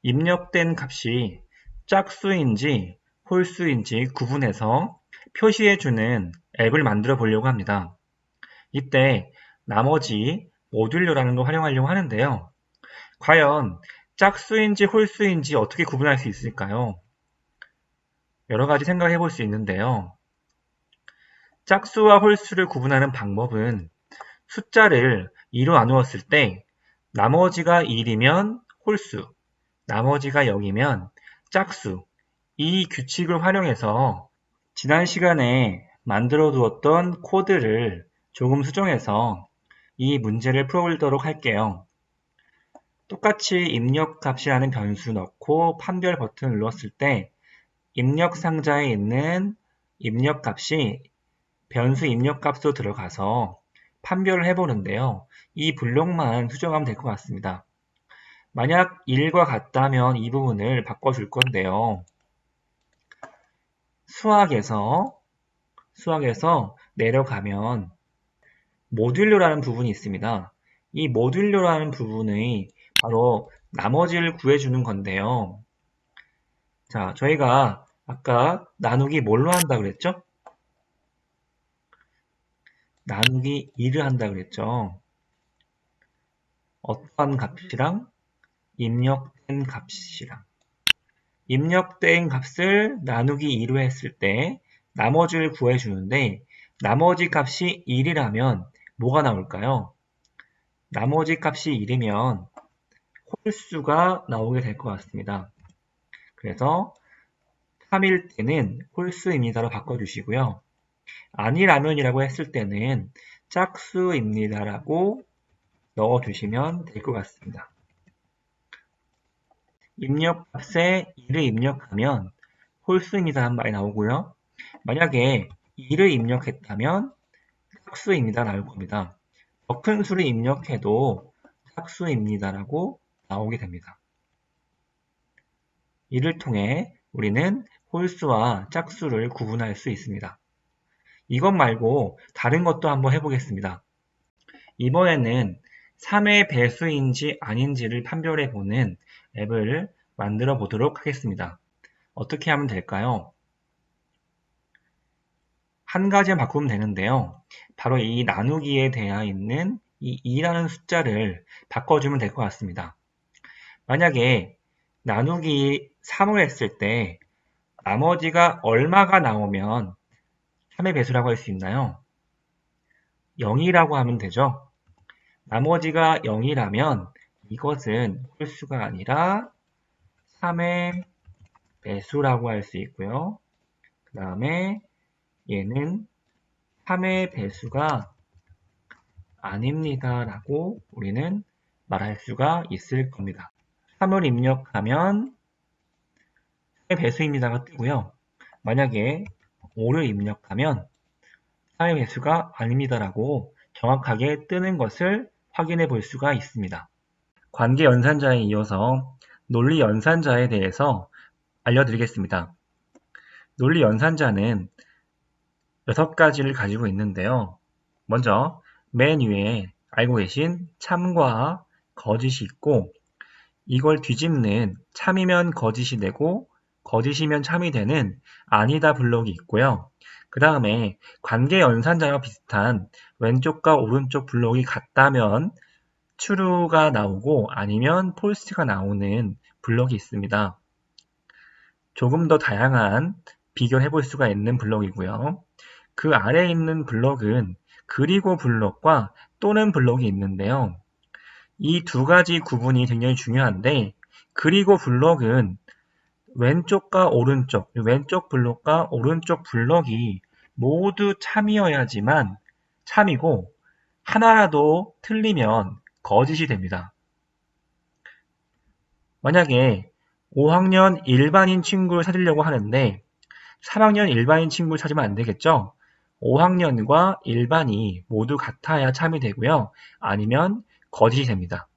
입력된 값이 짝수인지 홀수인지 구분해서 표시해주는 앱을 만들어 보려고 합니다. 이때 나머지 모듈러라는 걸 활용하려고 하는데요. 과연 짝수인지 홀수인지 어떻게 구분할 수 있을까요? 여러 가지 생각해 볼 수 있는데요. 짝수와 홀수를 구분하는 방법은 숫자를 2로 나누었을 때 나머지가 1이면 홀수, 나머지가 0이면 짝수, 이 규칙을 활용해서 지난 시간에 만들어 두었던 코드를 조금 수정해서 이 문제를 풀어보도록 할게요. 똑같이 입력값이라는 변수 넣고 판별 버튼을 눌렀을 때 입력 상자에 있는 입력값이 변수 입력값으로 들어가서 판별을 해보는데요. 이 블록만 수정하면 될 것 같습니다. 만약 1과 같다면 이 부분을 바꿔줄 건데요. 수학에서 내려가면 모듈러라는 부분이 있습니다. 이 모듈러라는 부분이 바로 나머지를 구해주는 건데요. 자, 저희가 아까 나누기 뭘로 한다 그랬죠? 나누기 2를 한다 그랬죠. 어떤 값이랑 입력된 값이랑 입력된 값을 나누기 2로 했을 때 나머지를 구해주는데 나머지 값이 1이라면 뭐가 나올까요? 나머지 값이 1이면 홀수가 나오게 될 것 같습니다. 그래서 3일 때는 홀수입니다로 바꿔주시고요. 아니라면이라고 했을 때는 짝수입니다라고 넣어주시면 될 것 같습니다. 입력값에 2를 입력하면 홀수입니다라는 말이 나오고요. 만약에 2를 입력했다면 짝수입니다 나올 겁니다. 더 큰 수를 입력해도 짝수입니다라고 나오게 됩니다. 이를 통해 우리는 홀수와 짝수를 구분할 수 있습니다. 이것 말고 다른 것도 한번 해보겠습니다. 이번에는 3의 배수인지 아닌지를 판별해보는 앱을 만들어 보도록 하겠습니다. 어떻게 하면 될까요? 한 가지만 바꾸면 되는데요. 바로 이 나누기에 되어 있는 이 2라는 숫자를 바꿔주면 될 것 같습니다. 만약에 나누기 3을 했을 때 나머지가 얼마가 나오면 3의 배수라고 할 수 있나요? 0이라고 하면 되죠. 나머지가 0이라면 이것은 홀수가 아니라 3의 배수라고 할 수 있고요. 그 다음에 얘는 3의 배수가 아닙니다 라고 우리는 말할 수가 있을 겁니다. 3을 입력하면 3의 배수입니다가 뜨고요. 만약에 5를 입력하면 3의 배수가 아닙니다라고 정확하게 뜨는 것을 확인해 볼 수가 있습니다. 관계 연산자에 이어서 논리 연산자에 대해서 알려드리겠습니다. 논리 연산자는 6가지를 가지고 있는데요. 먼저 맨 위에 알고 계신 참과 거짓이 있고 이걸 뒤집는 참이면 거짓이 되고 거짓이면 참이 되는 아니다 블록이 있고요. 그 다음에 관계 연산자와 비슷한 왼쪽과 오른쪽 블록이 같다면 true가 나오고 아니면 false가 나오는 블록이 있습니다. 조금 더 다양한 비교를 해볼 수가 있는 블록이고요. 그 아래에 있는 블록은 그리고 블록과 또는 블록이 있는데요. 이 두 가지 구분이 굉장히 중요한데 그리고 블록은 왼쪽과 오른쪽, 왼쪽 블록과 오른쪽 블록이 모두 참이어야지만 참이고 하나라도 틀리면 거짓이 됩니다. 만약에 5학년 일반인 친구를 찾으려고 하는데 3학년 일반인 친구를 찾으면 안 되겠죠? 5학년과 일반이 모두 같아야 참이 되고요. 아니면 거짓이 됩니다.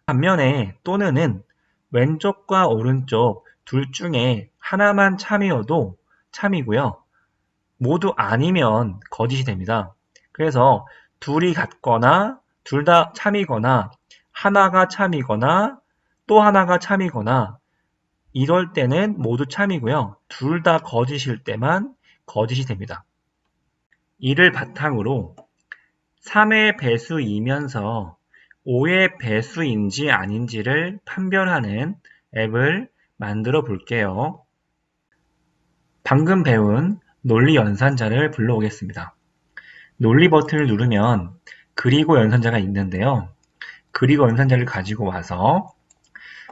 반면에 또는은 왼쪽과 오른쪽 둘 중에 하나만 참이어도 참이고요. 모두 아니면 거짓이 됩니다. 그래서 둘이 같거나 둘 다 참이거나 하나가 참이거나 또 하나가 참이거나 이럴 때는 모두 참이고요. 둘 다 거짓일 때만 거짓이 됩니다. 이를 바탕으로 3의 배수이면서 5의 배수인지 아닌지를 판별하는 앱을 만들어 볼게요. 방금 배운 논리 연산자를 불러오겠습니다. 논리 버튼을 누르면 그리고 연산자가 있는데요. 그리고 연산자를 가지고 와서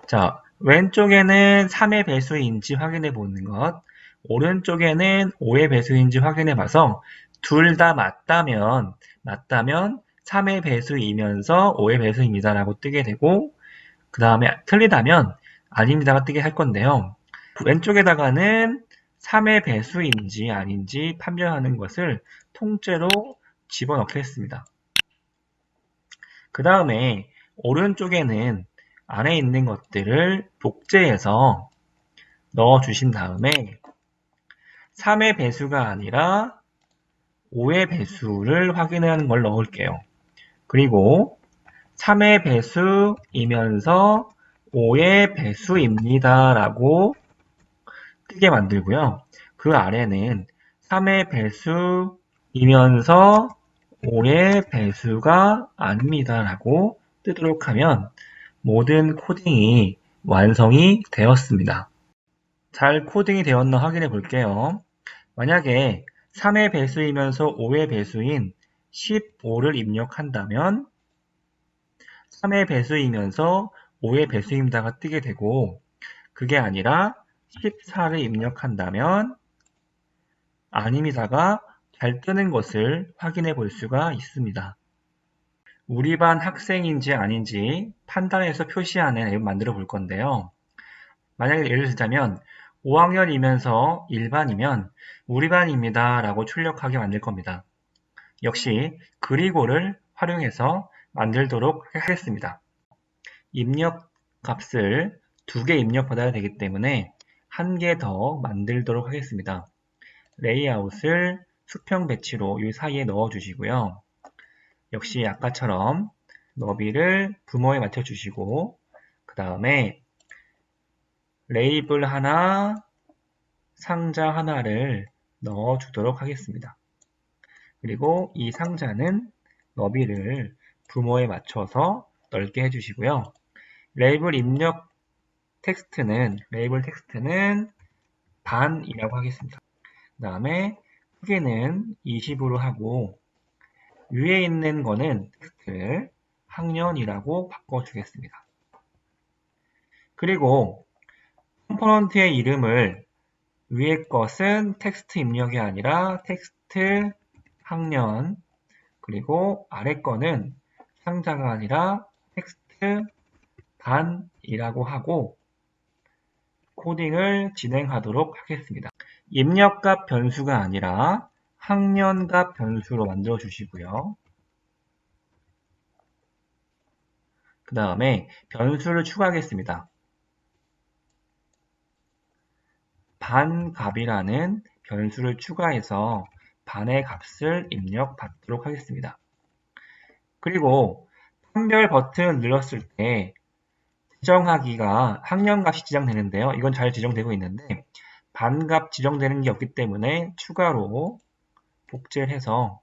자, 왼쪽에는 3의 배수인지 확인해 보는 것, 오른쪽에는 5의 배수인지 확인해 봐서 둘 다 맞다면 3의 배수이면서 5의 배수입니다 라고 뜨게 되고, 그 다음에 틀리다면 아닙니다가 뜨게 할 건데요. 왼쪽에다가는 3의 배수인지 아닌지 판별하는 것을 통째로 집어넣겠습니다. 그 다음에 오른쪽에는 안에 있는 것들을 복제해서 넣어 주신 다음에 3의 배수가 아니라 5의 배수를 확인하는 걸 넣을게요. 그리고 3의 배수이면서 5의 배수입니다 라고 뜨게 만들고요. 그 아래는 3의 배수이면서 5의 배수가 아닙니다 라고 뜨도록 하면 모든 코딩이 완성이 되었습니다. 잘 코딩이 되었나 확인해 볼게요. 만약에 3의 배수이면서 5의 배수인 15를 입력한다면 3의 배수이면서 5의 배수입니다가 뜨게 되고, 그게 아니라 14를 입력한다면 아닙니다가 잘 뜨는 것을 확인해 볼 수가 있습니다. 우리 반 학생인지 아닌지 판단해서 표시하는 앱을 만들어 볼 건데요. 만약에 예를 들자면 5학년이면서 일반이면 우리 반입니다 라고 출력하게 만들 겁니다. 역시 그리고를 활용해서 만들도록 하겠습니다. 입력 값을 2개 입력받아야 되기 때문에 1개 더 만들도록 하겠습니다. 레이아웃을 수평 배치로 이 사이에 넣어 주시고요. 역시 아까처럼 너비를 부모에 맞춰 주시고, 그 다음에 레이블 하나, 상자 하나를 넣어 주도록 하겠습니다. 그리고 이 상자는 너비를 부모에 맞춰서 넓게 해주시고요. 레이블 입력 텍스트는 반이라고 하겠습니다. 그 다음에 크기는 20으로 하고 위에 있는 거는 텍스트를 학년이라고 바꿔주겠습니다. 그리고 컴포넌트의 이름을 위에 것은 텍스트 입력이 아니라 텍스트 학년, 그리고 아래 거는 상자가 아니라 텍스트 반이라고 하고 코딩을 진행하도록 하겠습니다. 입력값 변수가 아니라 학년값 변수로 만들어 주시고요. 그 다음에 변수를 추가하겠습니다. 반값이라는 변수를 추가해서 반의 값을 입력받도록 하겠습니다. 그리고 판별 버튼 눌렀을 때 지정하기가 학년값이 지정되는데요. 이건 잘 지정되고 있는데 반값 지정되는 게 없기 때문에 추가로 복제를 해서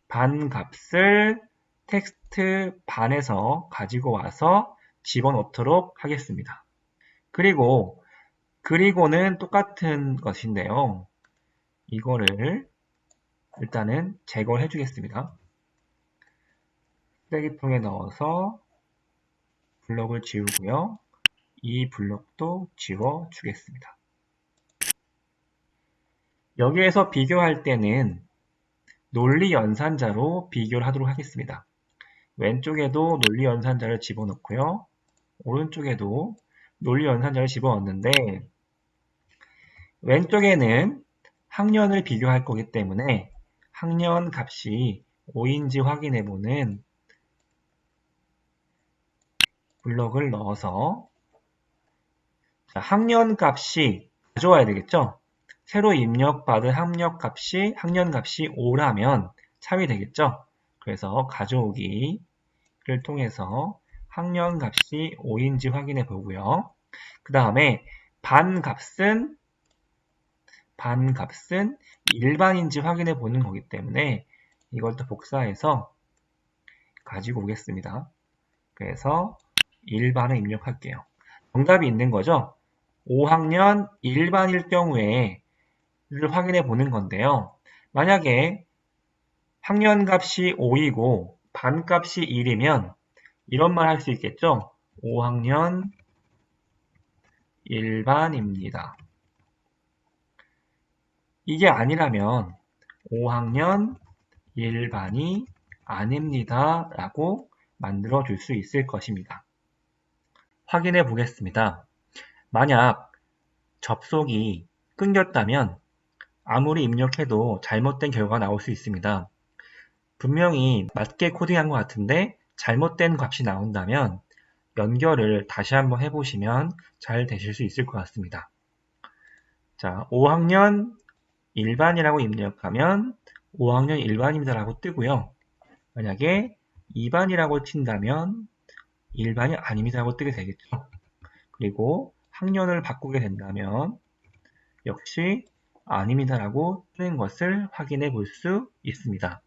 반값을 텍스트 반에서 가지고 와서 집어넣도록 하겠습니다. 그리고는 똑같은 것인데요. 이거를 일단은 제거를 해주겠습니다. 쓰레기통에 넣어서 블럭을 지우고요. 이 블럭도 지워주겠습니다. 여기에서 비교할 때는 논리 연산자로 비교를 하도록 하겠습니다. 왼쪽에도 논리 연산자를 집어넣고요. 오른쪽에도 논리 연산자를 집어넣는데 왼쪽에는 학년을 비교할 거기 때문에 학년 값이 5인지 확인해보는 블럭을 넣어서 학년 값이 가져와야 되겠죠? 새로 입력받은 학년 값이 5라면 참이 되겠죠? 그래서 가져오기를 통해서 학년값이 5인지 확인해 보고요. 그 다음에 반값은 일반인지 확인해 보는 거기 때문에 이걸 또 복사해서 가지고 오겠습니다. 그래서 일반을 입력할게요. 정답이 있는 거죠? 5학년 일반일 경우에 를 확인해 보는 건데요. 만약에 학년값이 5이고 반값이 1이면 이런 말 할 수 있겠죠? 5학년 일반입니다. 이게 아니라면 5학년 일반이 아닙니다. 라고 만들어 줄 수 있을 것입니다. 확인해 보겠습니다. 만약 접속이 끊겼다면 아무리 입력해도 잘못된 결과가 나올 수 있습니다. 분명히 맞게 코딩한 것 같은데 잘못된 값이 나온다면 연결을 다시 한번 해보시면 잘 되실 수 있을 것 같습니다. 자, 5학년 일반이라고 입력하면 5학년 일반입니다 라고 뜨고요. 만약에 2반이라고 친다면 일반이 아닙니다 라고 뜨게 되겠죠. 그리고 학년을 바꾸게 된다면 역시 아닙니다 라고 뜨는 것을 확인해 볼 수 있습니다.